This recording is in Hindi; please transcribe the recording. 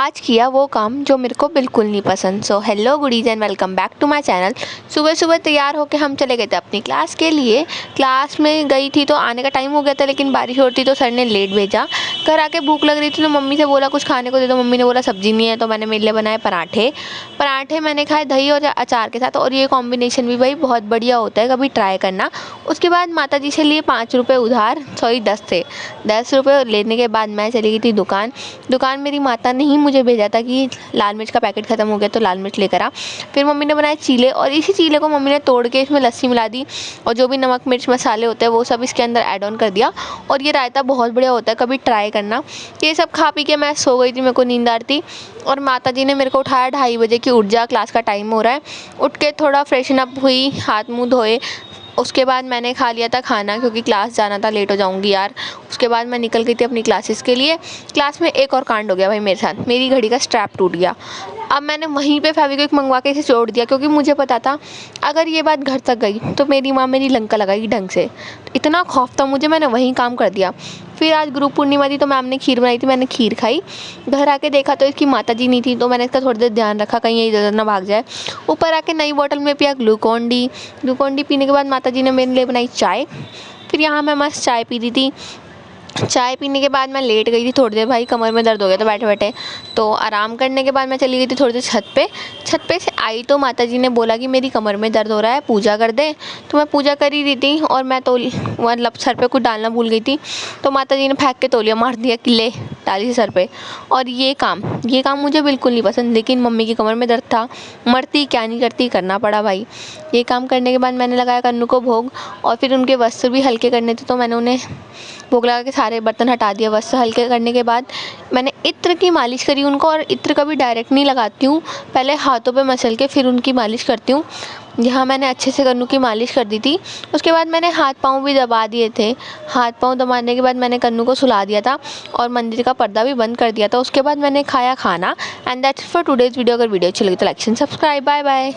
आज किया वो काम जो मेरे को बिल्कुल नहीं पसंद। So hello goodies and welcome back to my channel. सुबह सुबह तैयार होकर हम चले गए थे अपनी क्लास के लिए। क्लास में गई थी तो आने का टाइम हो गया था, लेकिन बारिश हो रही थी तो सर ने लेट भेजा। घर आके भूख लग रही थी तो मम्मी से बोला कुछ खाने को दे दो। मम्मी ने बोला सब्जी नहीं है, तो मैंने मेरे लिए बनाए पराठे। पराठे मैंने खाए दही और अचार के साथ, और ये कॉम्बिनेशन भी भाई बहुत बढ़िया होता है, कभी ट्राई करना। उसके बाद माता जी से लिए 5 रुपये उधार, सॉरी 10 थे। 10 रुपये लेने के बाद मैं चली गई थी दुकान मेरी माता ने ही मुझे भेजा था कि लाल मिर्च का पैकेट ख़त्म हो गया तो लाल मिर्च लेकर आ। फिर मम्मी ने बनाए चीले, और इसी चीले को मम्मी ने तोड़ के इसमें लस्सी मिला दी, और जो भी नमक मिर्च मसाले होते हैं वो सब इसके अंदर ऐड ऑन कर दिया। और ये रायता बहुत बढ़िया होता है, कभी ट्राई करना। ये सब खा पी के मैं सो गई थी, मेरे को नींद आ रही थी, और माता जी ने मेरे को उठाया 2:30 बजे कि उठ जा, क्लास का टाइम हो रहा है। उठ के थोड़ा फ्रेशन अप हुई, हाथ मुँह धोए। उसके बाद मैंने खा लिया था खाना, क्योंकि क्लास जाना था, लेट हो जाऊंगी यार। उसके बाद मैं निकल गई थी अपनी क्लासेस के लिए। क्लास में एक और कांड हो गया भाई मेरे साथ, मेरी घड़ी का स्ट्रैप टूट गया। अब मैंने वहीं पे फेविक्विक मंगवा के इसे जोड़ दिया, क्योंकि मुझे पता था अगर ये बात घर तक गई तो मेरी माँ मेरी लंका लगाएगी ढंग से। इतना खौफ था मुझे, मैंने वहीं काम कर दिया। फिर आज गुरु पूर्णिमा थी तो मैम ने खीर बनाई थी, मैंने खीर खाई। घर आके देखा तो इसकी माता जी नहीं थी, तो मैंने इसका थोड़ी देर ध्यान रखा कहीं ये इधर ना भाग जाए। ऊपर आके नई बोतल में पिया ग्लूकॉन डी पीने के बाद माता जी ने मेरे लिए बनाई चाय। फिर यहाँ मैं मस्त चाय पी रही थी। चाय पीने के बाद मैं लेट गई थी थोड़ी देर, भाई कमर में दर्द हो गया था बैठे बैठे। तो आराम करने के बाद मैं चली गई थी थोड़ी देर छत पे से आई तो माता जी ने बोला कि मेरी कमर में दर्द हो रहा है, पूजा कर दे। तो मैं पूजा कर ही रही थी, और मैं तो मतलब सर पे कुछ डालना भूल गई थी, तो माता जी ने फेंक के तौलिया मार दिया कि ले, डाली थी सर पे। और ये काम मुझे बिल्कुल नहीं पसंद, लेकिन मम्मी की कमर में दर्द था, मरती क्या नहीं करती, करना पड़ा भाई। ये काम करने के बाद मैंने लगाया कन्नू को भोग, और फिर उनके वस्त्र भी हल्के करने थे तो मैंने उन्हें भोग लगा के सारे बर्तन हटा दिया। वस्त्र हल्के करने के बाद मैंने इत्र की मालिश करी उनको, और इत्र कभी डायरेक्ट नहीं लगाती हूँ, पहले हाथों पे मसल के फिर उनकी मालिश करती हूँ। यहाँ मैंने अच्छे से कन्नू की मालिश कर दी थी। उसके बाद मैंने हाथ पाँव भी दबा दिए थे। हाथ पाँव दबाने के बाद मैंने कन्नू को सुला दिया था, और मंदिर का पर्दा भी बंद कर दिया था। उसके बाद मैंने खाया खाना। And that's for today's video. अगर वीडियो अच्छी लगी तो like and subscribe. Bye bye.